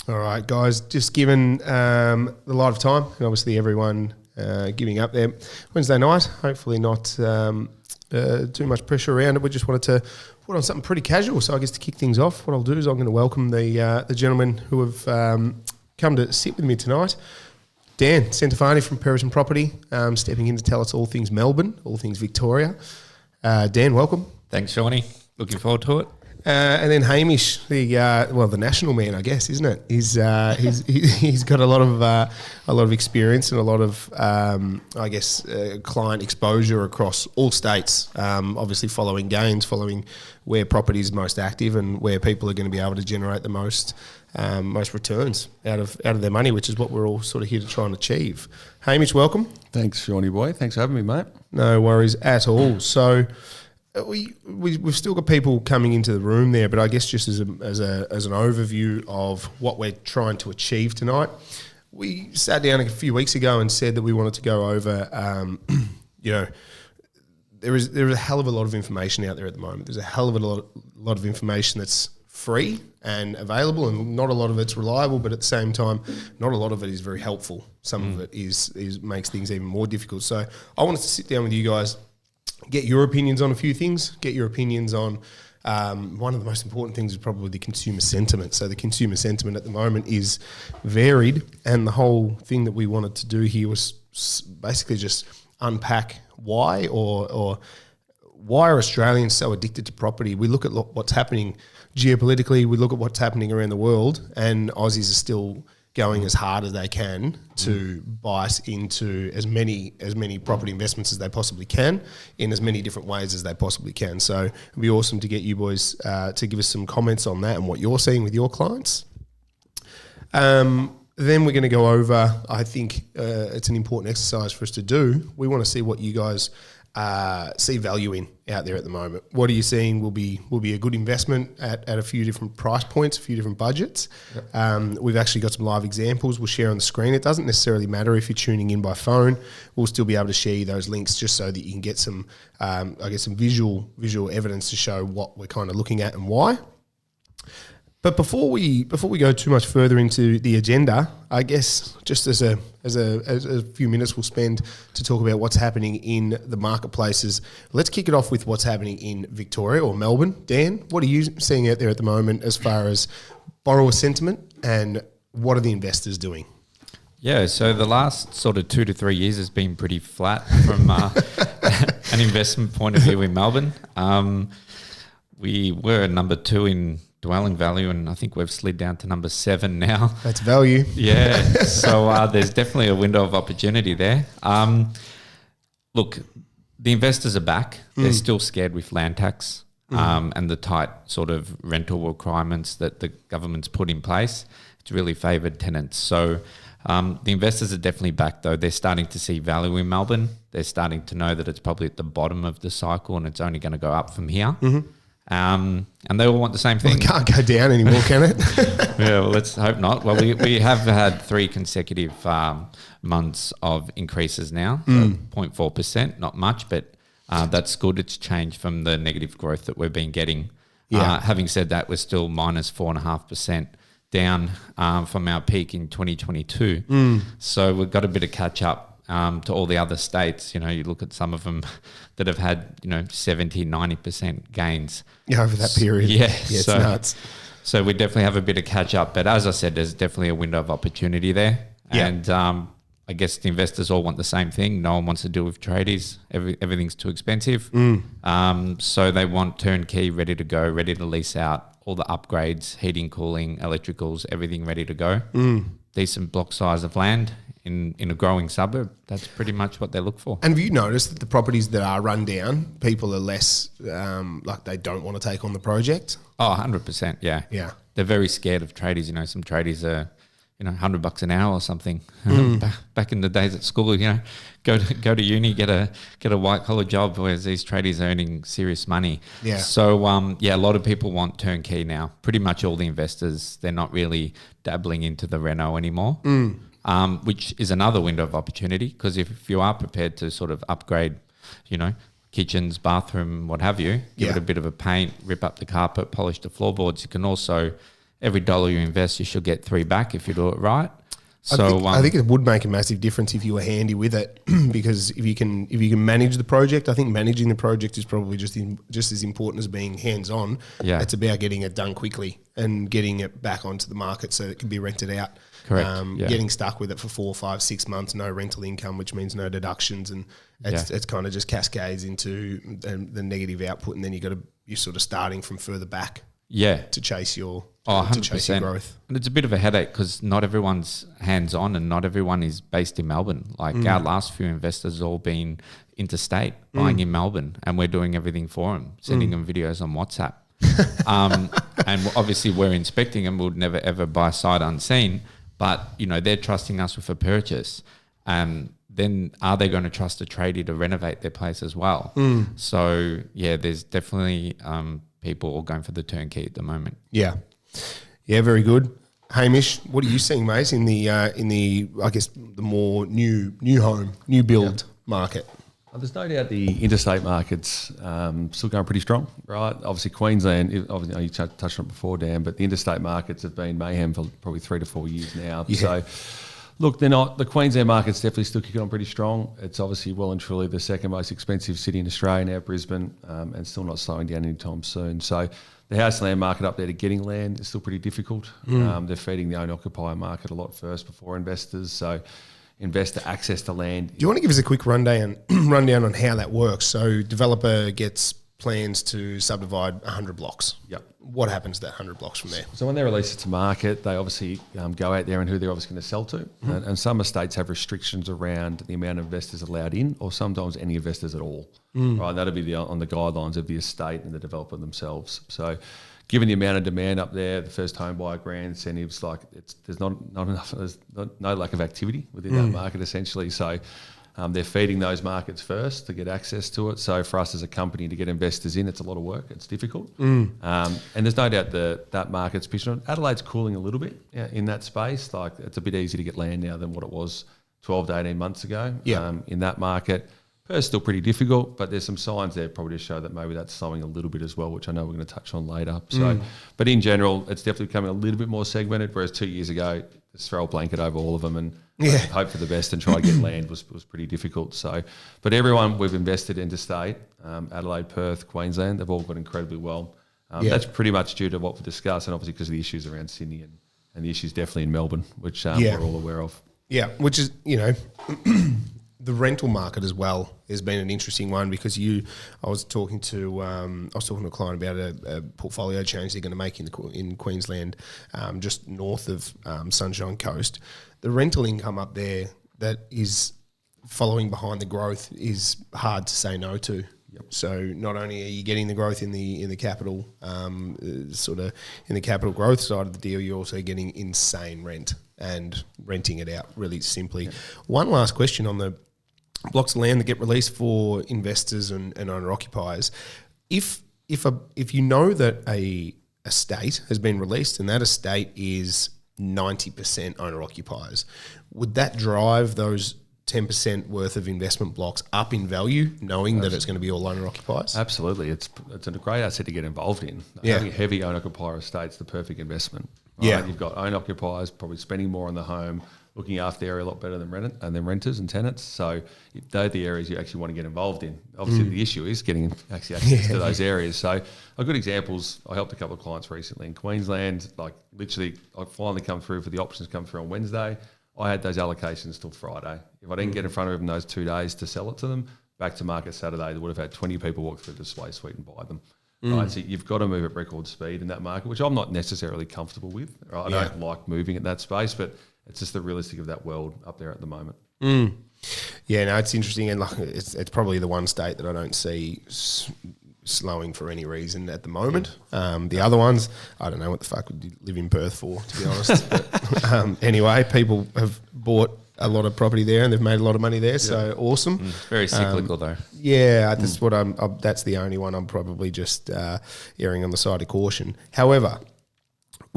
All right, guys, just given the light of time, and obviously everyone giving up there Wednesday night, hopefully not too much pressure around it. We just wanted to put on something pretty casual. So I guess to kick things off, what I'll do is I'm going to welcome the gentlemen who have come to sit with me tonight. Dan, Centofanti from Peritum Property, stepping in to tell us all things Melbourne, all things Victoria. Dan, welcome. Thanks, Shawnee. Looking forward to it. And then Hamish, the national man, I guess, isn't it? He's got a lot of experience and a lot of client exposure across all states. Obviously, following gains, following where property is most active and where people are going to be able to generate the most returns out of their money, which is what we're all sort of here to try and achieve. Hamish, welcome. Thanks, Shawnee boy. Thanks for having me, mate. No worries at all. So. We've still got people coming into the room there, but I guess just as an overview of what we're trying to achieve tonight, we sat down a few weeks ago and said that we wanted to go over, there is a hell of a lot of information out there at the moment. There's a hell of a lot of information that's free and available, and not a lot of it's reliable, but at the same time, not a lot of it is very helpful. Some of it is makes things even more difficult. So I wanted to sit down with you guys, get your opinions on a few things, get your opinions on one of the most important things is probably the consumer sentiment. So the consumer sentiment at the moment is varied, and the whole thing that we wanted to do here was basically just unpack why or why are Australians so addicted to property. We look at what's happening geopolitically, we look at what's happening around the world, and Aussies are still going as hard as they can to bite into as many property investments as they possibly can in as many different ways as they possibly can. So it'd be awesome to get you boys to give us some comments on that and what you're seeing with your clients. Then we're going to go over, I think it's an important exercise for us to do. We want to see what you guys see value in out there at the moment. What are you seeing will be a good investment at a few different price points, a few different budgets. Yep. We've actually got some live examples we'll share on the screen. It doesn't necessarily matter if you're tuning in by phone. We'll still be able to share you those links just so that you can get some, some visual evidence to show what we're kind of looking at and why. But before we go too much further into the agenda, I guess just as a few minutes we'll spend to talk about what's happening in the marketplaces. Let's kick it off with what's happening in Victoria or Melbourne. Dan, what are you seeing out there at the moment as far as borrower sentiment, and what are the investors doing? Yeah, so the last sort of 2 to 3 years has been pretty flat from an investment point of view in Melbourne. We were number 2 in dwelling value, and I think we've slid down to number 7 now. That's value. Yeah, so there's definitely a window of opportunity there. Look, the investors are back. They're still scared with land tax and the tight sort of rental requirements that the government's put in place. It's really favoured tenants. So the investors are definitely back, though. They're starting to see value in Melbourne. They're starting to know that it's probably at the bottom of the cycle and it's only going to go up from here. Mm-hmm. And they all want the same thing. Well, it can't go down anymore, can it? Yeah, well, let's hope not. Well, we have had 3 consecutive months of increases now, so 0.4%, not much, but that's good. It's changed from the negative growth that we've been getting. Yeah. Having said that, we're still minus 4.5% down from our peak in 2022. So we've got a bit of catch up to all the other states. You know, you look at some of them that have had, 70, 90% gains. Yeah, over that period. Yeah, it's nuts. So we definitely have a bit of catch up. But as I said, there's definitely a window of opportunity there. Yeah. And I guess the investors all want the same thing. No one wants to deal with tradies. Everything's too expensive. So they want turnkey, ready to go, ready to lease out, all the upgrades, heating, cooling, electricals, everything ready to go. Decent block size of land in a growing suburb. That's pretty much what they look for. And have you noticed that the properties that are run down, people are less, like they don't want to take on the project? Oh, 100%, yeah. Yeah. They're very scared of tradies. Some tradies are, $100 an hour or something. Back in the days at school, go to uni, get a white collar job, whereas these tradies are earning serious money. Yeah. So a lot of people want turnkey now. Pretty much all the investors, they're not really dabbling into the reno anymore. Which is another window of opportunity, because if you are prepared to sort of upgrade, kitchens, bathroom, what have you, give it a bit of a paint, rip up the carpet, polish the floorboards, you can also every dollar you invest, you should get 3 back if you do it right. So I think it would make a massive difference if you were handy with it, because if you can manage the project, I think managing the project is probably just as important as being hands on. Yeah. It's about getting it done quickly and getting it back onto the market so it can be rented out. Correct. Getting stuck with it for 4, 5, 6 months, no rental income, which means no deductions, and it's kind of just cascades into the negative output, and then you're sort of starting from further back. Yeah. To chase your 100%. growth. And it's a bit of a headache because not everyone's hands-on and not everyone is based in Melbourne. Like our last few investors all been interstate buying in Melbourne, and we're doing everything for them, sending them videos on WhatsApp. And obviously we're inspecting them. We'll never ever buy sight unseen, but they're trusting us with a purchase. Then are they going to trust a tradie to renovate their place as well? So there's definitely people all going for the turnkey at the moment. Yeah, very good. Hamish, what are you seeing, mate, in the I guess the more new build market? There's no doubt the interstate market's still going pretty strong, right? Obviously Queensland, you touched on it before, Dan, but the interstate markets have been mayhem for probably 3 to 4 years now. Yeah. So look, the Queensland market's definitely still kicking on pretty strong. It's obviously well and truly the second most expensive city in Australia now, Brisbane, and still not slowing down anytime soon. So the house land market up there to getting land is still pretty difficult. They're feeding the owner-occupier market a lot first before investors. So investor access to land. Do you want to give us a quick rundown on how that works? So developer gets plans to subdivide 100 blocks. Yep. What happens to that 100 blocks from there? So when they release it to market, they obviously go out there and who they're obviously going to sell to. And some estates have restrictions around the amount of investors allowed in, or sometimes any investors at all. Right, that'll be on the guidelines of the estate and the developer themselves. So given the amount of demand up there, the first home buyer grant incentives, there's not enough, there's no lack of activity within that market essentially. So they're feeding those markets first to get access to it. So for us as a company to get investors in, it's a lot of work. It's difficult. And there's no doubt that market's pitching on. Adelaide's cooling a little bit in that space. Like it's a bit easier to get land now than what it was 12 to 18 months ago in that market. Perth's still pretty difficult, but there's some signs there probably to show that maybe that's slowing a little bit as well, which I know we're going to touch on later. So, but in general, it's definitely becoming a little bit more segmented, whereas 2 years ago, just throw a blanket over all of them and hope for the best and try to get land was pretty difficult. So, but everyone we've invested interstate, Adelaide, Perth, Queensland, they've all got incredibly well. That's pretty much due to what we discussed, and obviously because of the issues around Sydney and the issues definitely in Melbourne, which we're all aware of. Yeah, which is, the rental market as well has been an interesting one because I was talking to a client about a portfolio change they're going to make in Queensland, just north of Sunshine Coast. The rental income up there that is following behind the growth is hard to say no to. Yep. So not only are you getting the growth in the capital sort of in the capital growth side of the deal, you're also getting insane rent and renting it out really simply. Yep. One last question on the blocks of land that get released for investors and owner occupiers. If you know that a estate has been released and that estate is 90% owner occupiers, would that drive those 10% worth of investment blocks up in value, knowing that it's going to be all owner occupiers? Absolutely, it's a great asset to get involved in. Having heavy owner occupier estates, the perfect investment. Right? Yeah, you've got owner occupiers probably spending more on the home, looking after the area a lot better than renters and tenants. So they're the areas you actually want to get involved in. Obviously, the issue is getting actually access to those areas. So a good examples, I helped a couple of clients recently in Queensland. Like literally, I finally come through for the options come through on Wednesday. I had those allocations till Friday. If I didn't get in front of them those 2 days to sell it to them, back to market Saturday, they would have had 20 people walk through the display suite and buy them. Right, so you've got to move at record speed in that market, which I'm not necessarily comfortable with. Right? I don't like moving at that space, but it's just the realistic of that world up there at the moment. Yeah, no, it's interesting, and like it's probably the one state that I don't see slowing for any reason at the moment. The other ones, I don't know what the fuck would you live in Perth for, to be honest. But, anyway, people have bought a lot of property there and they've made a lot of money there, so awesome. Very cyclical though. Yeah, that's what that's the only one I'm probably just erring on the side of caution. However,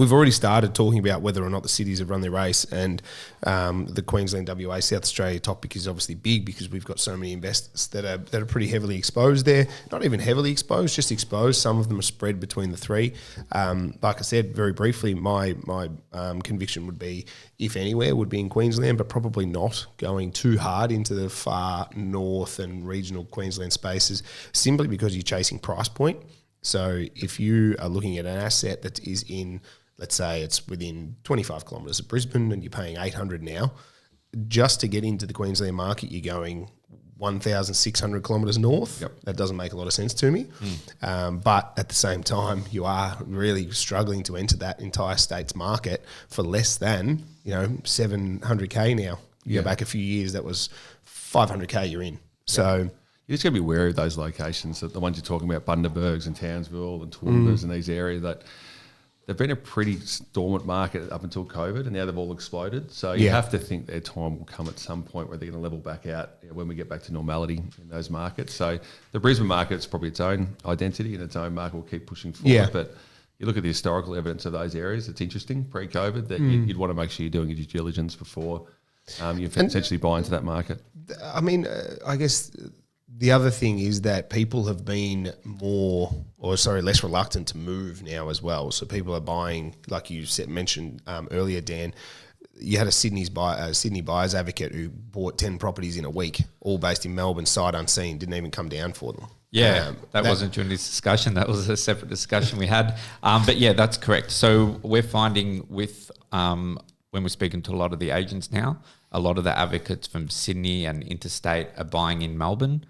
we've already started talking about whether or not the cities have run their race, and the Queensland, WA, South Australia topic is obviously big because we've got so many investors that are pretty heavily exposed there. Not even heavily exposed, just exposed. Some of them are spread between the three. Like I said, very briefly, my conviction would be, if anywhere, would be in Queensland, but probably not going too hard into the far north and regional Queensland spaces, simply because you're chasing price point. So if you are looking at an asset that is in, let's say it's within 25 kilometres of Brisbane and you're paying $800 now, just to get into the Queensland market, you're going 1,600 kilometres north. Yep. That doesn't make a lot of sense to me. But at the same time, you are really struggling to enter that entire state's market for less than, 700K now. You go back a few years, that was 500K you're in. So you just got to be wary of those locations, the ones you're talking about, Bundabergs and Townsville and Toowoomba's and these areas that they've been a pretty dormant market up until COVID, and now they've all exploded. So you have to think their time will come at some point where they're going to level back out when we get back to normality in those markets. So the Brisbane market's probably its own identity and its own market will keep pushing forward. Yeah. But you look at the historical evidence of those areas, it's interesting, pre-COVID, that you'd want to make sure you're doing your due diligence before you essentially buy into that market. I mean, I guess the other thing is that people have been less reluctant to move now as well. So people are buying, like you mentioned earlier, Dan. You had a Sydney buyer's advocate who bought 10 properties in a week, all based in Melbourne, sight unseen, didn't even come down for them. Yeah, that wasn't during this discussion. That was a separate discussion we had. But yeah, that's correct. So we're finding with when we're speaking to a lot of the agents now, a lot of the advocates from Sydney and interstate are buying in Melbourne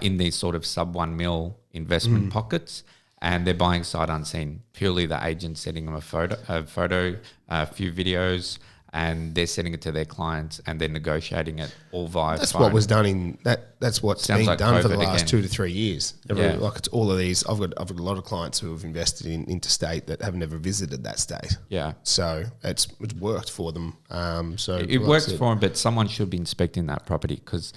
in these sort of sub 1 mil investment pockets, and they're buying sight unseen. Purely the agent sending them a photo, a few videos, and they're sending it to their clients, and they're negotiating it all via That's phone. what was done That's what's Sounds been like done for the COVID last again. 2 to 3 years. Yeah. Like it's all of these. I've got a lot of clients who have invested in interstate that have never visited that state. Yeah. So it's worked for them. So It like works I said, for them, but someone should be inspecting that property, because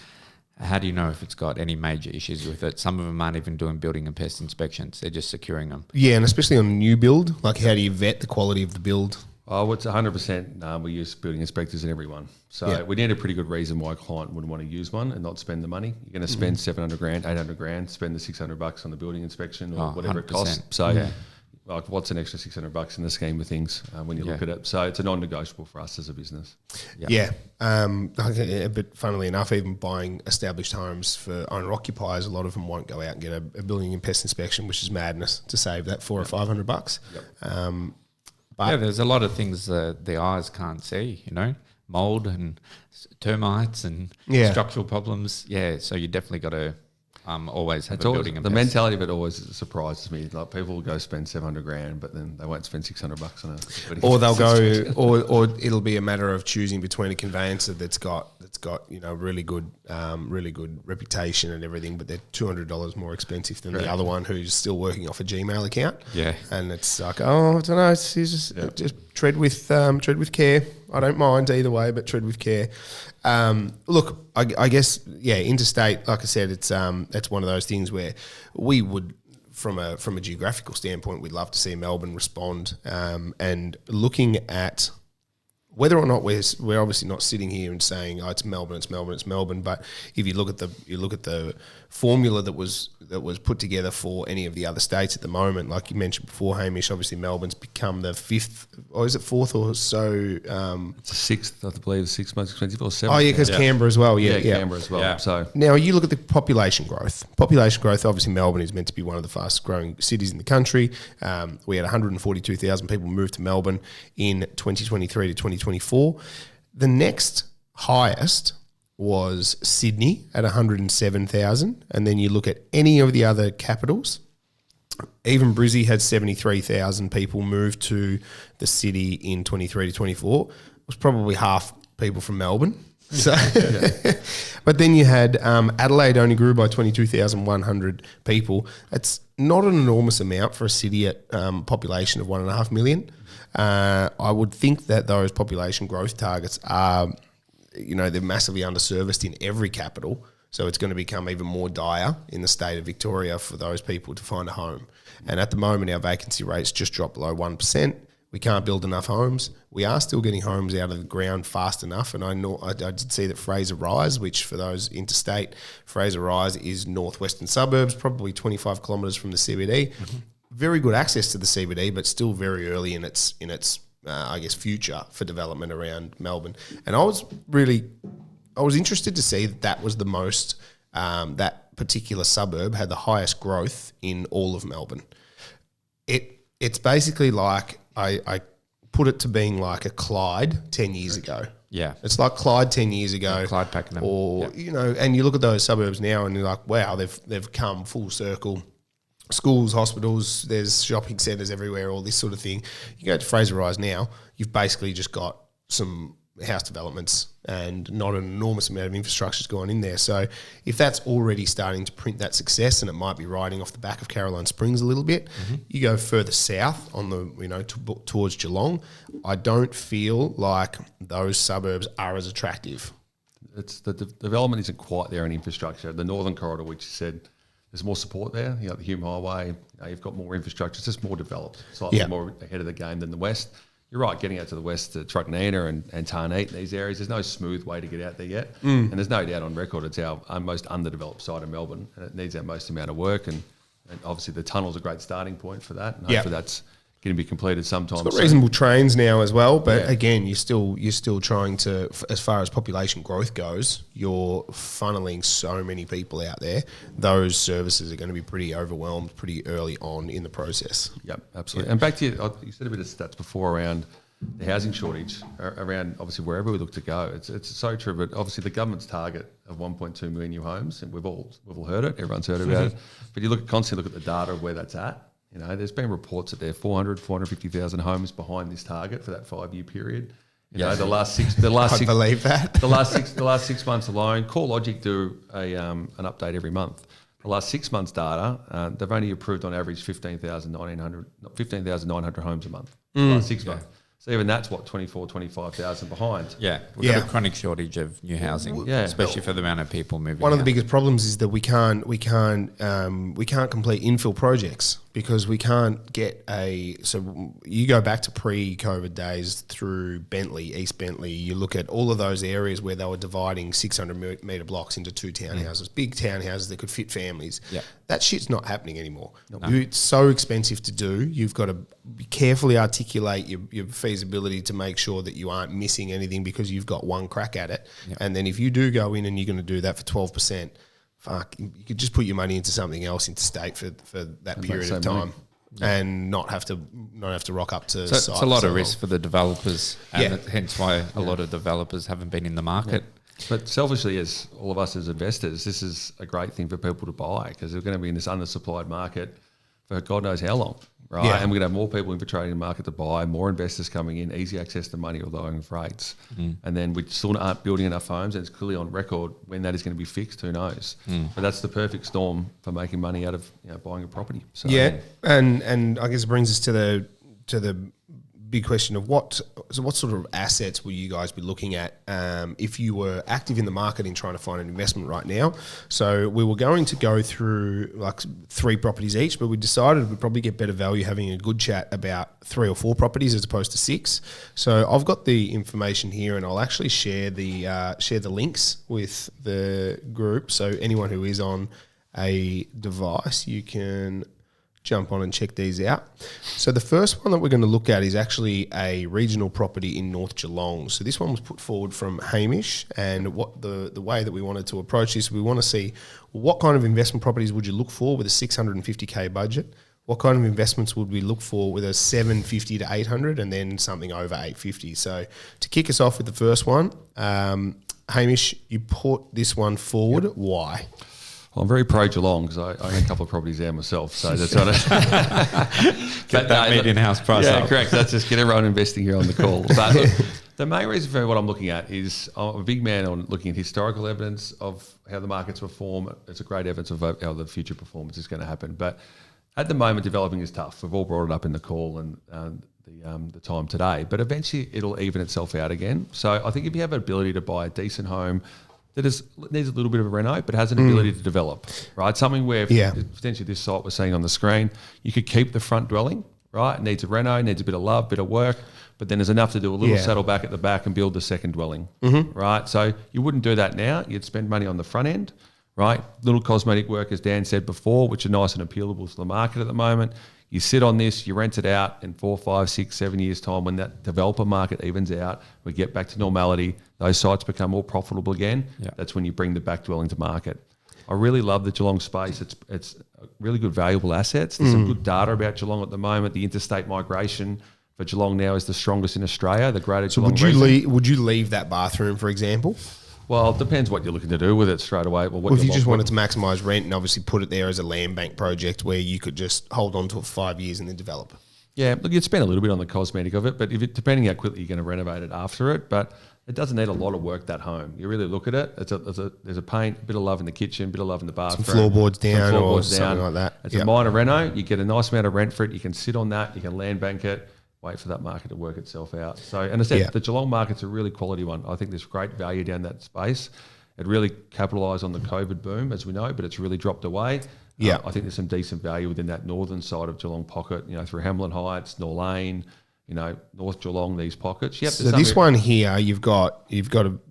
how do you know if it's got any major issues with it? Some of them aren't even doing building and pest inspections. They're just securing them. Yeah, and especially on a new build, like how do you vet the quality of the build? Oh, it's 100%. We use building inspectors in every one. So we need a pretty good reason why a client would want to use one and not spend the money. You're going to spend 700 grand, 800 grand, spend the 600 bucks on the building inspection or whatever it costs. 100%. So like, what's an extra 600 bucks in the scheme of things when you look at it? So it's a non-negotiable for us as a business. Yeah. But funnily enough, even buying established homes for owner occupiers, a lot of them won't go out and get a building and pest inspection, which is madness, to save that $400 or $500. But there's a lot of things the eyes can't see, mold and termites and structural problems. Yeah, so you definitely got to always have a building and the pest. mentality of it always surprises me. Like, people will go spend 700 grand, but then they won't spend $600 on a. Or they'll go, or it'll be a matter of choosing between a conveyancer that's got really good reputation and everything, but they're $200 more expensive than the other one who's still working off a Gmail account. Yeah, and it's like, I don't know, it's just tread with care. I don't mind either way, but tread with care. Look, I guess interstate. Like I said, it's that's one of those things where we would, from a geographical standpoint, we'd love to see Melbourne respond. And looking at whether or not we're obviously not sitting here and saying, oh, it's Melbourne. But if you look at the formula that was put together for any of the other states at the moment, like you mentioned before, Hamish, obviously Melbourne's become the fifth, or is it fourth or so? It's the sixth, I believe, 6 months expensive, or seventh. Oh yeah, because Canberra as well. Yeah, Canberra as well. Yeah. So now you look at the population growth. Obviously Melbourne is meant to be one of the fastest growing cities in the country. We had 142,000 people move to Melbourne in 2023 to 2024. The next highest was Sydney at 107,000, and then you look at any of the other capitals. Even Brizzy had 73,000 people move to the city in 23 to 24. It was probably half people from Melbourne. So, but then you had Adelaide only grew by 22,100 people. That's not an enormous amount for a city at population of 1.5 million. I would think that those population growth targets are, they're massively underserviced in every capital. So it's going to become even more dire in the state of Victoria for those people to find a home. And at the moment, our vacancy rates just dropped below 1%, we can't build enough homes. We are still getting homes out of the ground fast enough. And I did see that Fraser Rise, which for those interstate, Fraser Rise is northwestern suburbs, probably 25 kilometres from the CBD. Mm-hmm. Very good access to the CBD, but still very early in its I guess, future for development around Melbourne. And I was interested to see that was the most, that particular suburb had the highest growth in all of Melbourne. It's basically like, I put it to being like a Clyde 10 years ago. Yeah. It's like Clyde 10 years ago. Yeah, Clyde Pakenham. Or, and you look at those suburbs now and you're like, wow, they've come full circle. Schools, hospitals, there's shopping centres everywhere, all this sort of thing. You go to Fraser Rise now, you've basically just got some house developments and not an enormous amount of infrastructure's gone in there. So if that's already starting to print that success, and it might be riding off the back of Caroline Springs a little bit, you go further south on the, towards Geelong, I don't feel like those suburbs are as attractive. It's the development isn't quite there in infrastructure. The Northern Corridor, which you said, there's more support there. The Hume Highway, you've got more infrastructure. It's just more developed, slightly more ahead of the game than the West. You're right, getting out to the west to Trucknina and Tarneet, these areas, there's no smooth way to get out there yet. And there's no doubt on record it's our most underdeveloped side of Melbourne, and it needs our most amount of work. And obviously the tunnel's a great starting point for that. And hopefully that's going to be completed sometime soon. It's got reasonable trains now as well, but again, you're still trying to, as far as population growth goes, you're funneling so many people out there. Those services are going to be pretty overwhelmed pretty early on in the process. Yep, absolutely. And back to you said a bit of stats before around the housing shortage, around obviously wherever we look to go. It's so true, but obviously the government's target of 1.2 million new homes, and we've all heard it, everyone's heard about it, but you constantly look at the data of where that's at. There's been reports that there are 450,000 homes behind this target for that 5-year period. The last six believe that. the last 6 months alone, CoreLogic do an update every month. The last 6 months data, they've only approved on average 15,900 homes a month. The last 6 months. So even that's 25,000 behind. Yeah, we've got a chronic shortage of new housing, especially for the amount of people moving. One of the biggest problems is that we can't complete infill projects because we can't get so you go back to pre-COVID days through Bentley, East Bentley, you look at all of those areas where they were dividing 600 metre blocks into 2 townhouses, big townhouses that could fit families. Yeah. That shit's not happening anymore. No. It's so expensive to do. You've got to carefully articulate your feasibility to make sure that you aren't missing anything because you've got one crack at it. Yep. And then if you do go in and you're going to do that for 12%, you could just put your money into something else interstate for that period of time. And not have to rock up to site. So it's a lot of risk for the developers, and hence why a lot of developers haven't been in the market. Yeah. But selfishly, as all of us as investors, this is a great thing for people to buy because they're going to be in this undersupplied market for God knows how long, right? Yeah. And we're going to have more people infiltrating the market to buy, more investors coming in, easy access to money or lowering of rates. And then we still aren't building enough homes, and it's clearly on record when that is going to be fixed, who knows? But that's the perfect storm for making money out of buying a property. So, and I guess it brings us to the big question of what sort of assets will you guys be looking at if you were active in the market in trying to find an investment right now. So we were going to go through like 3 properties each, but we decided we'd probably get better value having a good chat about 3 or 4 properties as opposed to 6. So I've got the information here, and I'll actually share the links with the group. So anyone who is on a device, you can jump on and check these out. So the first one that we're going to look at is actually a regional property in North Geelong. So this one was put forward from Hamish, and what the way that we wanted to approach this, we want to see what kind of investment properties would you look for with a 650K budget? What kind of investments would we look for with a 750 to 800 and then something over 850? So to kick us off with the first one, Hamish, you put this one forward. Yep. Why? Well, I'm very pro Geelong because I own a couple of properties there myself. So that's what get that median-house price up. Yeah, correct. That's just get everyone investing here on the call. But look, the main reason for what I'm looking at is I'm a big man on looking at historical evidence of how the markets perform. It's a great evidence of how the future performance is going to happen. But at the moment, developing is tough. We've all brought it up in the call and the time today. But eventually, it'll even itself out again. So I think if you have an ability to buy a decent home that needs a little bit of a reno, but has an ability to develop, right? Something where potentially this site we're seeing on the screen, you could keep the front dwelling, right? It needs a reno, needs a bit of love, bit of work, but then there's enough to do a little settle back at the back and build the second dwelling, right? So you wouldn't do that now. You'd spend money on the front end, right? Little cosmetic work, as Dan said before, which are nice and appealable to the market at the moment. You sit on this, you rent it out in 4, 5, 6, 7 years' time. When that developer market evens out, we get back to normality, those sites become more profitable again. Yeah. That's when you bring the back dwelling to market. I really love the Geelong space. It's really good, valuable assets. There's some good data about Geelong at the moment. The interstate migration for Geelong now is the strongest in Australia, the greater Geelong region. Would you leave that bathroom, for example? Well, it depends what you're looking to do with it straight away. Well, If you just wanted to maximise rent and obviously put it there as a land bank project where you could just hold on to it for 5 years and then develop. Yeah, look, you'd spend a little bit on the cosmetic of it, but depending how quickly you're going to renovate it after it, but it doesn't need a lot of work, that home. You really look at it, there's a paint, a bit of love in the kitchen, a bit of love in the bathroom. Some floorboards down or something like that. It's a minor reno. You get a nice amount of rent for it. You can sit on that. You can land bank it. Wait for that market to work itself out. So, and I said, the Geelong market's a really quality one. I think there's great value down that space. It really capitalised on the COVID boom, as we know, but it's really dropped away. Yeah, I think there's some decent value within that northern side of Geelong pocket, through Hamlin Heights, Norlane, North Geelong, these pockets. Yep. So this one here, you've got a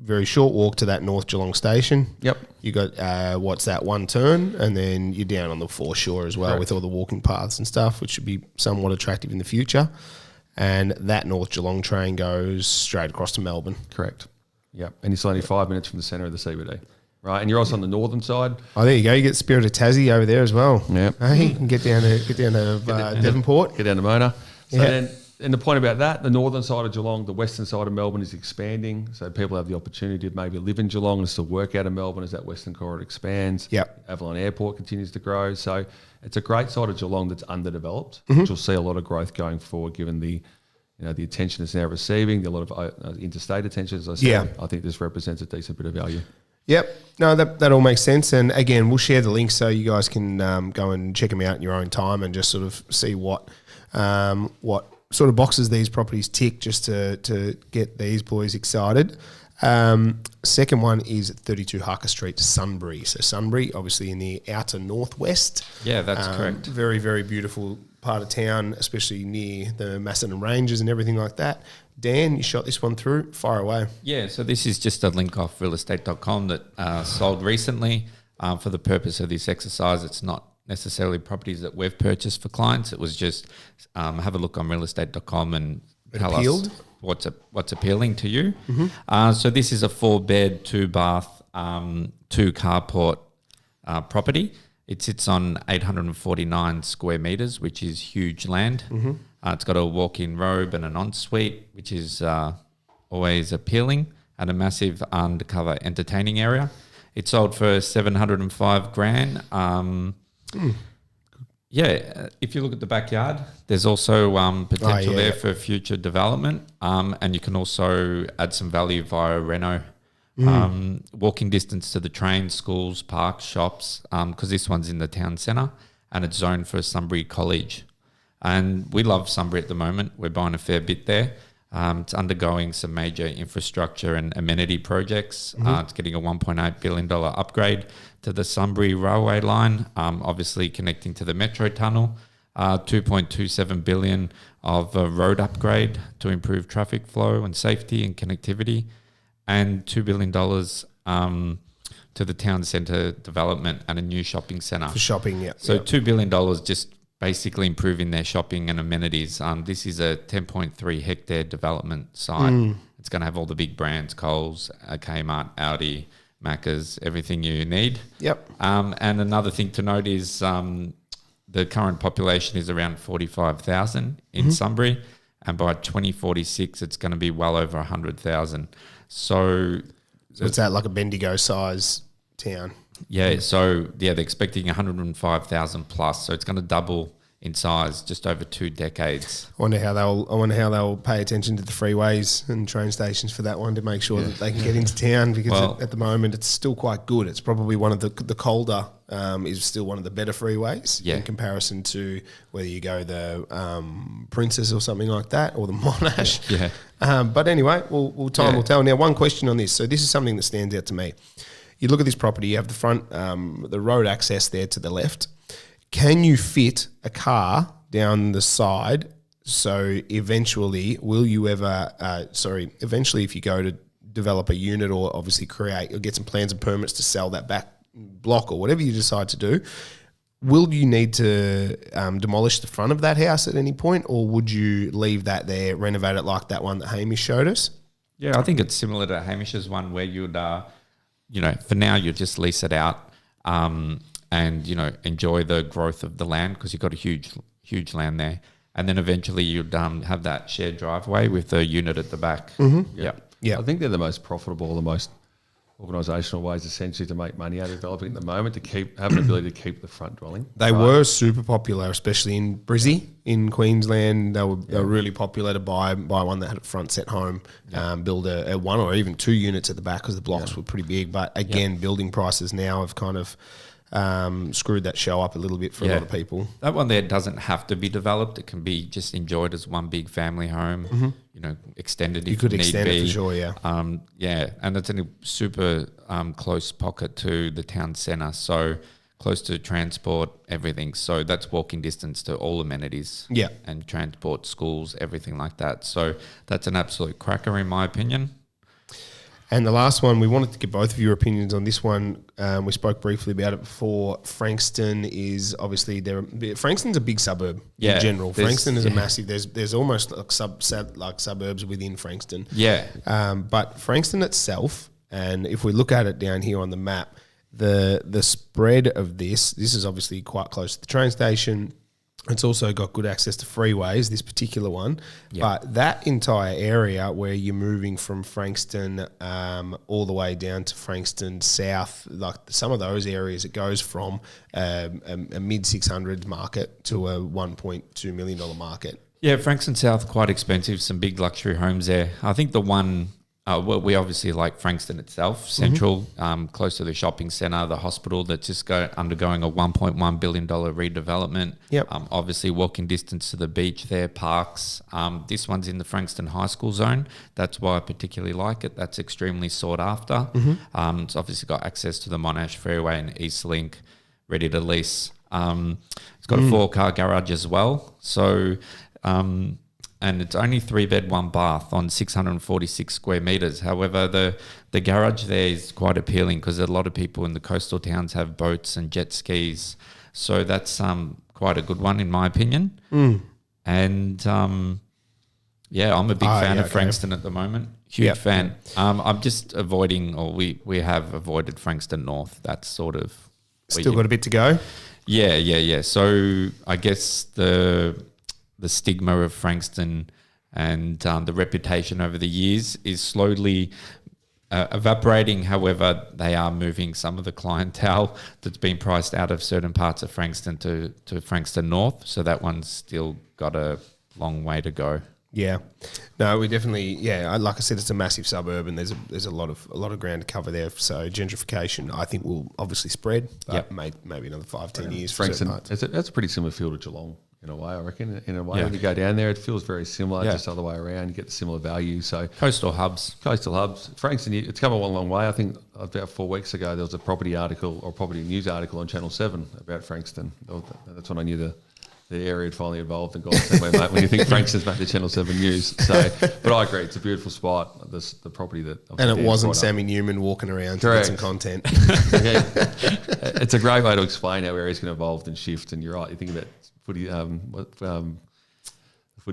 very short walk to that North Geelong station. Yep. You got one turn, and then you're down on the foreshore as well with all the walking paths and stuff, which should be somewhat attractive in the future. And that North Geelong train goes straight across to Melbourne. Correct. Yep. And it's only 5 minutes from the centre of the CBD. Right, and you're also on the northern side. Oh, there you go. You get Spirit of Tassie over there as well. Yeah, hey, you can get down to Devonport, get down to Mona. So then, and the point about that, the northern side of Geelong, the western side of Melbourne is expanding. So people have the opportunity to maybe live in Geelong and still work out of Melbourne as that western corridor expands. Yep. Avalon Airport continues to grow. So it's a great side of Geelong that's underdeveloped, which will see a lot of growth going forward, given the the attention it's now receiving, a lot of interstate attention. As I said, I think this represents a decent bit of value. Yep. No, that all makes sense. And again, we'll share the links so you guys can go and check them out in your own time and just sort of see what sort of boxes these properties tick, just to get these boys excited. Second one is 32 Harker Street, Sunbury. So Sunbury, obviously in the outer northwest. Yeah, that's correct. Very, very beautiful part of town, especially near the Macedon Ranges and everything like that. Dan, you shot this one through. Fire away. Yeah, so this is just a link off realestate.com that sold recently. For the purpose of this exercise, it's not necessarily properties that we've purchased for clients. It was just have a look on realestate.com and tell us what's appealing to you. So this is a 4-bed, 2-bath, 2 carport property. It sits on 849 square metres, which is huge land. It's got a walk-in robe and an ensuite, which is always appealing, and a massive undercover entertaining area. It sold for $705,000. Yeah, if you look at the backyard, there's also potential there for future development, and you can also add some value via reno. Walking distance to the train, schools, parks, shops, because this one's in the town centre and it's zoned for Sunbury College. And we love Sunbury at the moment. We're buying a fair bit there. It's undergoing some major infrastructure and amenity projects. It's getting a $1.8 billion upgrade to the Sunbury railway line, obviously connecting to the Metro Tunnel, $2.27 billion of road upgrade to improve traffic flow and safety and connectivity, and $2 billion to the town centre development and a new shopping centre. For shopping, yeah. So $2 billion just basically improving their shopping and amenities. This is a 10.3 hectare development site. It's going to have all the big brands, Coles, Kmart, Audi, Macca's, everything you need. Yep. And another thing to note is the current population is around 45,000 in Sunbury, and by 2046 it's going to be well over 100,000. So it's that like a Bendigo size town. Yeah, so they're expecting 105,000 plus, so it's going to double in size just over 2 decades. I wonder how they'll pay attention to the freeways and train stations for that one to make sure that they can get into town, because at the moment it's still quite good. It's probably one of the colder is still one of the better freeways in comparison to whether you go the Princess or something like that, or the Monash. But anyway, time will tell. Now, one question on this. So this is something that stands out to me. You look at this property, you have the front, the road access there to the left. Can you fit a car down the side So eventually, will you ever? Eventually, if you go to develop a unit or obviously create or get some plans and permits to sell that back block or whatever you decide to do, will you need to demolish the front of that house at any point, or would you leave that there, renovate it like that one that Hamish showed us? Yeah, I think it's similar to Hamish's one where you'd, for now you just lease it out and, enjoy the growth of the land because you've got a huge land there. And then eventually you'd have that shared driveway with the unit at the back. Mm-hmm. Yeah. I think they're the most profitable, the most organisational ways essentially to make money out of developing at the moment, to have an ability to keep the front dwelling. They were super popular, especially in Brizzy in Queensland. They were really popular to buy one that had a front set home, build a one or even two units at the back because the blocks were pretty big. But again, building prices now have kind of screwed that show up a little bit for a lot of people. That one there doesn't have to be developed. It can be just enjoyed as one big family home, extended if you could need extend be. it for sure, yeah. And it's in a super close pocket to the town centre, so close to transport, everything. So that's walking distance to all amenities. Yeah. And transport, schools, everything like that. So that's an absolute cracker in my opinion. And the last one, we wanted to get both of your opinions on this one. We spoke briefly about it before. Frankston is obviously Frankston's a big suburb in general. Frankston is a massive. There's almost like suburbs within Frankston. Yeah. But Frankston itself, and if we look at it down here on the map, the spread of this is obviously quite close to the train station. It's also got good access to freeways, this particular one. Yep. But that entire area where you're moving from Frankston all the way down to Frankston South, like some of those areas, it goes from a mid-600s market to a $1.2 million market. Yeah, Frankston South, quite expensive, some big luxury homes there. I think the one... we obviously like Frankston itself, central, close to the shopping centre, the hospital that's just undergoing a $1.1 billion redevelopment. Yep. Obviously walking distance to the beach there, parks. This one's in the Frankston High School zone. That's why I particularly like it. That's extremely sought after. It's obviously got access to the Monash Freeway and Eastlink, ready to lease. It's got a 4-car garage as well. So... and it's only 3-bed, 1-bath on 646 square metres. However, the garage there is quite appealing because a lot of people in the coastal towns have boats and jet skis. So that's quite a good one in my opinion. And I'm a big fan of Frankston at the moment. Huge fan. I'm just avoiding, or we have avoided Frankston North. That's sort of... Still got a bit to go? Yeah. So I guess the stigma of Frankston and the reputation over the years is slowly evaporating. However, they are moving some of the clientele that's been priced out of certain parts of Frankston to Frankston North. So that one's still got a long way to go. Yeah, no, we definitely, like I said, it's a massive suburb and there's a lot of ground to cover there. So gentrification, I think, will obviously spread, but maybe another 5-10 years. Frankston, that's a pretty similar feel to Geelong in a way, I reckon. In a way, when you go down there, it feels very similar, just the other way around. You get the similar value. So Coastal hubs. Frankston, it's come a long way. I think about 4 weeks ago, there was a property news article on Channel 7 about Frankston. That's when I knew the area had finally evolved and gone somewhere, mate, when you think Frankston's back to Channel 7 News. So, but I agree, it's a beautiful spot, the property that... And it wasn't Sammy Newman walking around to get some content. It's a great way to explain how areas can evolve and shift, and you're right, you think about footy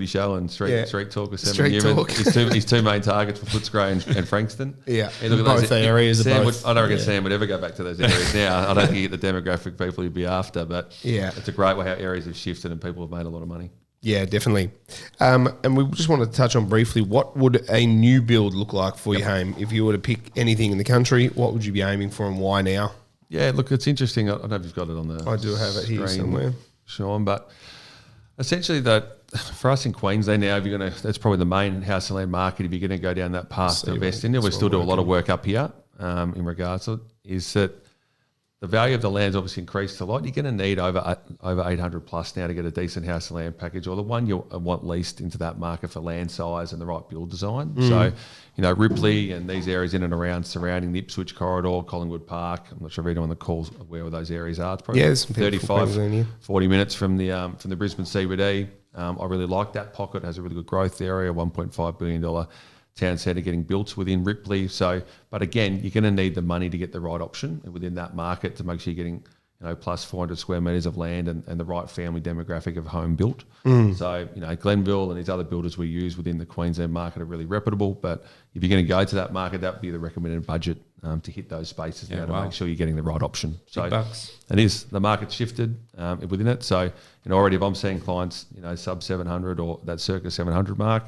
show and street talk with Sammy Newman. His two main targets were Footscray and Frankston. Yeah, and look at both areas. I don't reckon Sam would ever go back to those areas now. I don't think you get the demographic people he'd be after, but it's a great way how areas have shifted and people have made a lot of money. Yeah, definitely. And we just wanted to touch on briefly, what would a new build look like for you, Hame? If you were to pick anything in the country, what would you be aiming for and why now? Yeah, look, it's interesting. I don't know if you've got it on the I do have it here somewhere. Sean, but essentially that for us in Queensland now, that's probably the main house and land market. If you're going to go down that path to invest in it, we still do a lot of work up here in regards to it, is that the value of the land's obviously increased a lot. You're going to need over 800 plus now to get a decent house and land package, or the one you want leased into that market for land size and the right build design. So, Ripley and these areas in and around surrounding the Ipswich corridor, Collingwood Park. I'm not sure if anyone on the calls aware where those areas are. It's probably 35, 40 minutes from the Brisbane CBD. I really like that pocket. It has a really good growth area, $1.5 billion town centre getting built within Ripley. So, but again, you're going to need the money to get the right option within that market to make sure you're getting plus 400 square metres of land and the right family demographic of home built. So, Glenville and these other builders we use within the Queensland market are really reputable. But if you're going to go to that market, that would be the recommended budget to hit those spaces to make sure you're getting the right option. So it is, the market's shifted within it. So, already if I'm seeing clients, sub 700 or that circa 700 mark,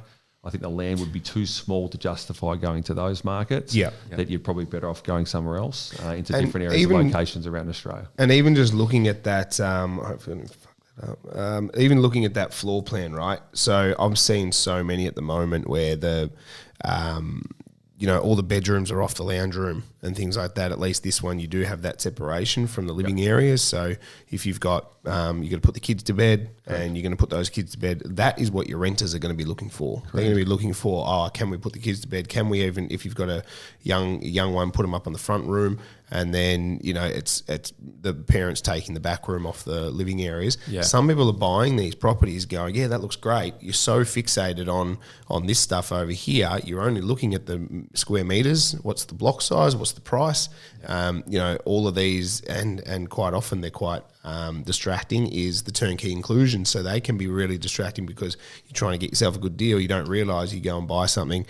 I think the land would be too small to justify going to those markets. That you're probably better off going somewhere else into different areas and locations around Australia. And even just looking at that, hopefully I didn't fuck that up. Even looking at that floor plan, right? So I'm seeing so many at the moment where the, all the bedrooms are off the lounge room and things like that. At least this one, you do have that separation from the living areas. So if you've got, you're going to put the kids to bed and you're going to put those kids to bed, that is what your renters are going to be looking for. Correct. They're going to be looking for, can we put the kids to bed? Can we even, if you've got a young one, put them up on the front room, and then, it's the parents taking the back room off the living areas. Yeah. Some people are buying these properties going, that looks great. You're so fixated on this stuff over here. You're only looking at the square meters. What's the block size? What's the price? All of these, and quite often they're quite distracting, is the turnkey inclusion. So they can be really distracting because you're trying to get yourself a good deal. You don't realise you go and buy something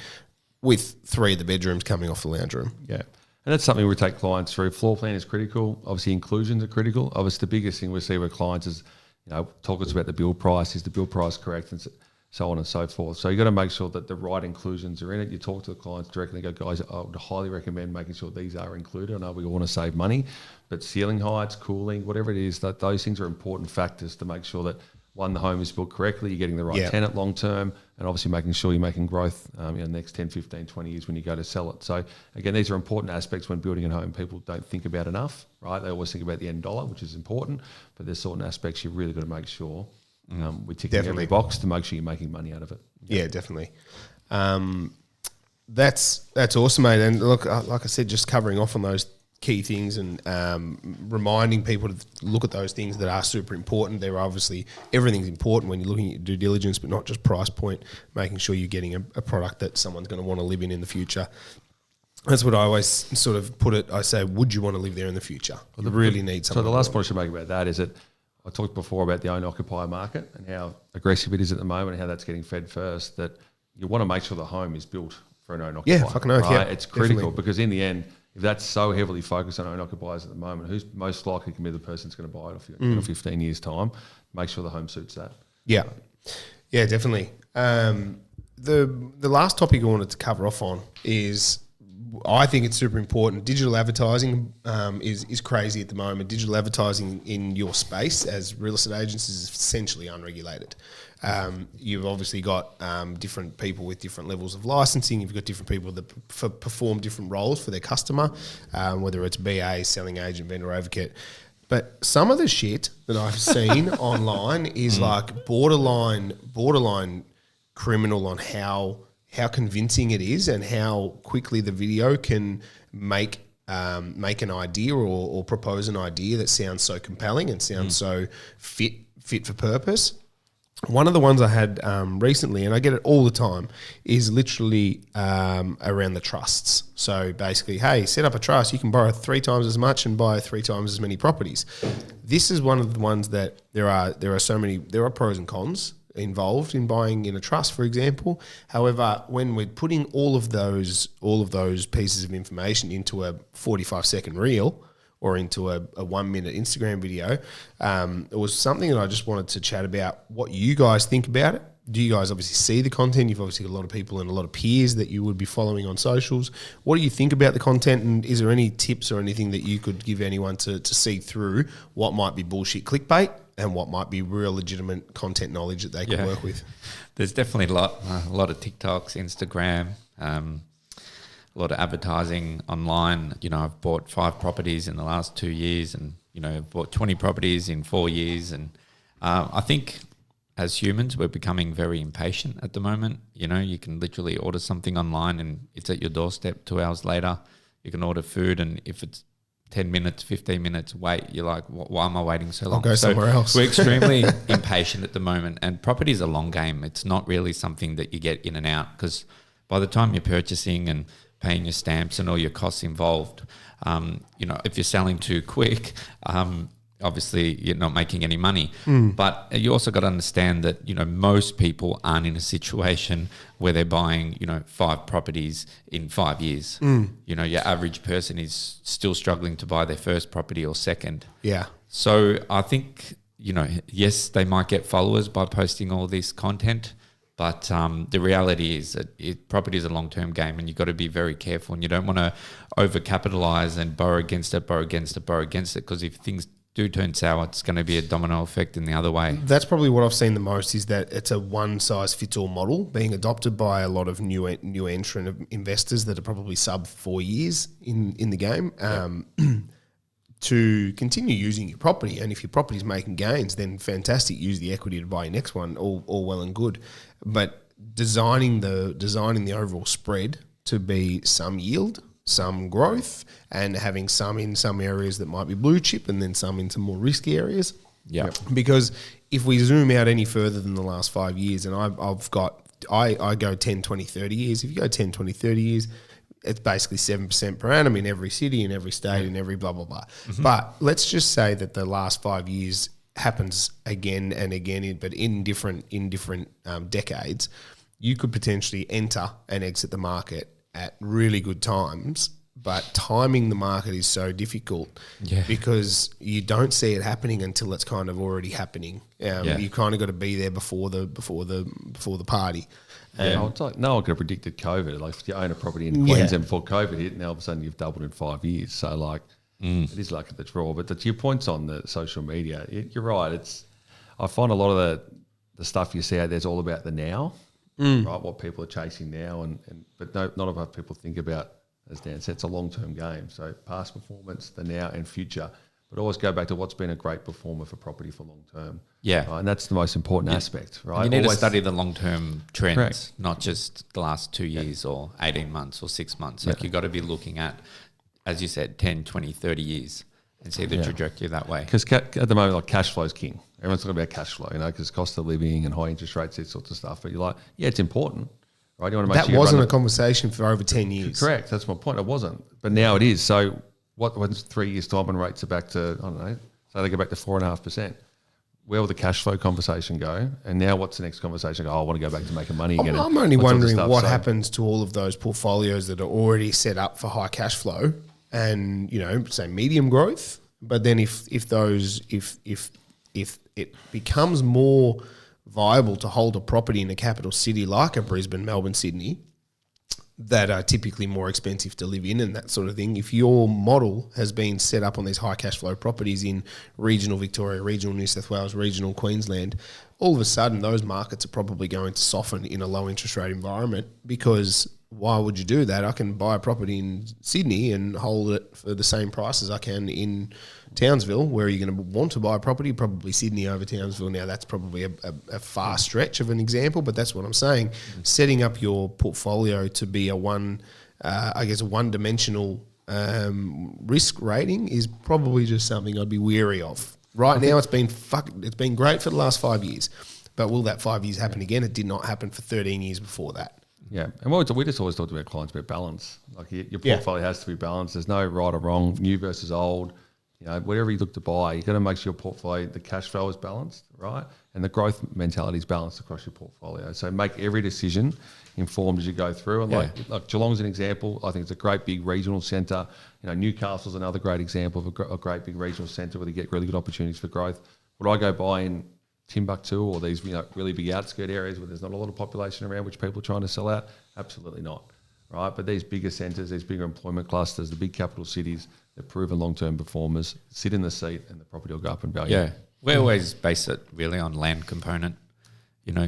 with 3 of the bedrooms coming off the lounge room. Yeah. And that's something we take clients through. Floor plan is critical. Obviously, inclusions are critical. Obviously, the biggest thing we see with clients is, talk us about the build price. Is the build price correct? And so on and so forth. So you've got to make sure that the right inclusions are in it. You talk to the clients directly and go, guys, I would highly recommend making sure these are included. I know we all want to save money, but ceiling heights, cooling, whatever it is, that those things are important factors to make sure that, one, the home is built correctly, you're getting the right tenant long term, and obviously making sure you're making growth in the next 10, 15, 20 years when you go to sell it. So again, these are important aspects when building a home people don't think about enough, right? They always think about the end dollar, which is important, but there's certain aspects you've really got to make sure we're ticking every box to make sure you're making money out of it. Yeah, definitely. That's awesome, mate. And look, like I said, just covering off on those key things and reminding people to look at those things that are super important. They're obviously, everything's important when you're looking at your due diligence, but not just price point, making sure you're getting a product that someone's going to want to live in the future. That's what I always sort of put it. I say, would you want to live there in the future? You really need something. So the last point I should make about that is that I talked before about the owner-occupier market and how aggressive it is at the moment and how that's getting fed first, that you want to make sure the home is built for an owner-occupier. Yeah, fucking oath, right? It's critical because in the end, if that's so heavily focused on owner-occupiers at the moment, who's most likely can be the person that's going to buy it off you in 15 years' time? Make sure the home suits that. Yeah, yeah, definitely. The last topic I wanted to cover off on is, I think it's super important. Digital advertising is crazy at the moment. Digital advertising in your space as real estate agents is essentially unregulated. You've obviously got different people with different levels of licensing. You've got different people that perform different roles for their customer, whether it's BA, selling agent, vendor advocate. But some of the shit that I've seen online is like borderline criminal on how convincing it is and how quickly the video can make an idea or propose an idea that sounds so compelling and sounds so fit for purpose. One of the ones I had recently, and I get it all the time, is literally around the trusts. So basically, hey, set up a trust. You can borrow 3 times as much and buy 3 times as many properties. This is one of the ones that there are pros and cons involved in buying in a trust, for example. However, when we're putting all of those pieces of information into a 45-second reel or into a 1-minute Instagram video, it was something that I just wanted to chat about what you guys think about it. Do you guys obviously see the content? You've obviously got a lot of people and a lot of peers that you would be following on socials. What do you think about the content, and is there any tips or anything that you could give anyone to see through what might be bullshit clickbait and what might be real legitimate content knowledge that they can work with? There's definitely a lot of TikToks, Instagram, a lot of advertising online. I've bought 5 properties in the last 2 years, and I've bought 20 properties in 4 years. And I think as humans, we're becoming very impatient at the moment. You can literally order something online and it's at your doorstep 2 hours later. You can order food, and if it 10 minutes, 15 minutes wait, you're like, why am I waiting so long? I'll go somewhere else. We're extremely impatient at the moment, and property is a long game. It's not really something that you get in and out, because by the time you're purchasing and paying your stamps and all your costs involved, if you're selling too quick, obviously you're not making any money. But you also got to understand that, most people aren't in a situation where they're buying, 5 properties in 5 years. Your average person is still struggling to buy their first property or second. Yeah. So I think, yes, they might get followers by posting all this content, but the reality is that property is a long-term game, and you've got to be very careful, and you don't want to overcapitalize and borrow against it, because if things do turn sour, it's going to be a domino effect in the other way. That's probably what I've seen the most, is that it's a one-size-fits-all model being adopted by a lot of new entrant investors that are probably sub 4 years in the game. To continue using your property, and if your property's making gains, then fantastic, use the equity to buy your next one, all well and good. But designing the overall spread to be some yield, some growth, and having some in some areas that might be blue chip, and then some into more risky areas. Yeah. Because if we zoom out any further than the last 5 years, and I go 10, 20, 30 years. If you go 10, 20, 30 years, it's basically 7% per annum in every city, in every state, in every blah, blah, blah. But let's just say that the last 5 years happens again and again, but in different decades. You could potentially enter and exit the market at really good times, but timing the market is so difficult because you don't see it happening until it's kind of already happening. You kind of got to be there before the party. It's like no one could have predicted COVID. Like if you own a property in Queensland before COVID hit, now all of a sudden you've doubled in 5 years. So it is luck of the draw. But to your points on the social media, you're right. I find a lot of the stuff you see out there is all about the now, right? What people are chasing now, but not enough people think about, as Dan said, it's a long-term game. So past performance, the now and future. But always go back to what's been a great performer for property for long term. Yeah. Right? And that's the most important aspect, right? You need to study the long-term trends, Correct. not just the last 2 years or 18 months or 6 months. Like you've got to be looking at, as you said, 10, 20, 30 years and see the trajectory that way. Because at the moment, cash flow is king. Everyone's talking about cash flow, because cost of living and high interest rates, these sorts of stuff. But you're like, it's important, right? You want to make that sure wasn't a conversation for over 10 years. Correct. That's my point. It wasn't. But now it is. So when's 3 years' time and rates are back to, I don't know, so they go back to 4.5%. Where will the cash flow conversation go? And now what's the next conversation? I want to go back to making money again. I'm only wondering what happens to all of those portfolios that are already set up for high cash flow and, say medium growth. But then if it becomes more viable to hold a property in a capital city like a Brisbane, Melbourne, Sydney, that are typically more expensive to live in and that sort of thing. If your model has been set up on these high cash flow properties in regional Victoria, regional New South Wales, regional Queensland, all of a sudden those markets are probably going to soften in a low interest rate environment, because why would you do that? I can buy a property in Sydney and hold it for the same price as I can in Townsville. Where are you going to want to buy a property? Probably Sydney over Townsville. Now that's probably a far stretch of an example, but that's what I'm saying. Setting up your portfolio to be a one-dimensional risk rating is probably just something I'd be wary of. Right now, it's been great for the last 5 years, but will that 5 years happen again? It did not happen for 13 years before that. Yeah, and we just always talk to our clients about balance. Like your portfolio has to be balanced. There's no right or wrong, new versus old. Whatever you look to buy, you've got to make sure your portfolio, the cash flow is balanced, right? And the growth mentality is balanced across your portfolio. So make every decision informed as you go through. And like Geelong's an example. I think it's a great big regional centre. Newcastle's another great example of a great big regional centre where they get really good opportunities for growth. Would I go buy in Timbuktu or these really big outskirt areas where there's not a lot of population around which people are trying to sell out? Absolutely not, right? But these bigger centres, these bigger employment clusters, the big capital cities, they're proven long-term performers. Sit in the seat and the property will go up in value. Yeah, we always base it really on land component.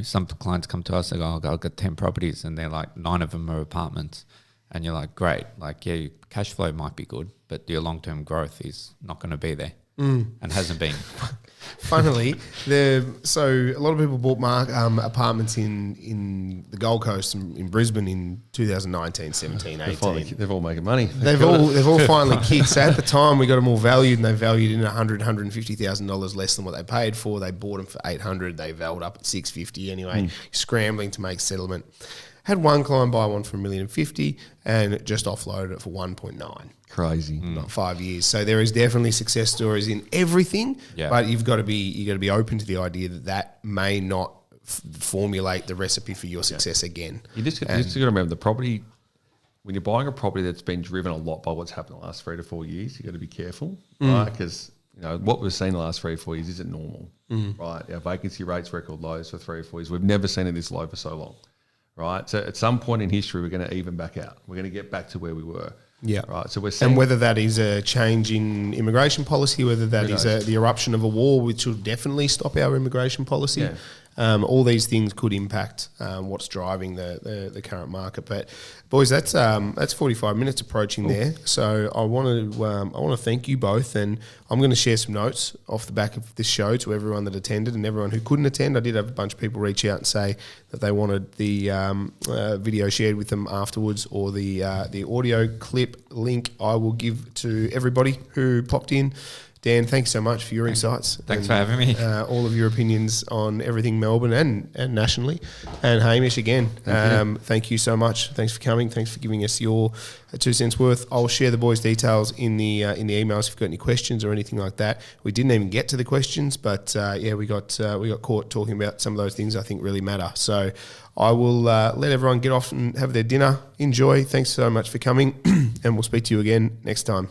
Some clients come to us, they go, I've got 10 properties and they're like 9 of them are apartments. And you're like, great, your cash flow might be good, but your long-term growth is not going to be there. and hasn't been. Funnily, so a lot of people bought apartments in the Gold Coast in Brisbane in 2019, 17, 18. They're all making money. They've all finally kicked. So at the time, we got them all valued, and they valued in $150,000 less than what they paid for. They bought them for $800. They valued up at $650 anyway, scrambling to make settlement. Had one client buy one for $1,050,000 and just offloaded it for 1.9. Crazy. Not 5 years. So there is definitely success stories in everything, but you've got to be open to the idea that may not formulate the recipe for your success again. You just got to remember the property. When you're buying a property that's been driven a lot by what's happened in the last 3 to 4 years, you got to be careful, right? Because what we've seen the last 3 or 4 years isn't normal, right? Our vacancy rates record lows for 3 or 4 years. We've never seen it this low for so long. Right, so at some point in history, we're going to even back out. We're going to get back to where we were. Yeah. Right. So we're seeing, and whether that is a change in immigration policy, whether that is the eruption of a war, which will definitely stop our immigration policy. Yeah. All these things could impact what's driving the current market. But boys, that's 45 minutes approaching there. So I want to thank you both, and I'm going to share some notes off the back of this show to everyone that attended and everyone who couldn't attend. I did have a bunch of people reach out and say that they wanted the video shared with them afterwards, or the audio clip link I will give to everybody who popped in. Dan, thanks so much for your insights. Thanks for having me. All of your opinions on everything Melbourne and nationally. And Hamish, again, thank you so much. Thanks for coming. Thanks for giving us your 2 cents worth. I'll share the boys' details in the emails if you've got any questions or anything like that. We didn't even get to the questions, but we got caught talking about some of those things I think really matter. So I will let everyone get off and have their dinner. Enjoy. Thanks so much for coming, and we'll speak to you again next time.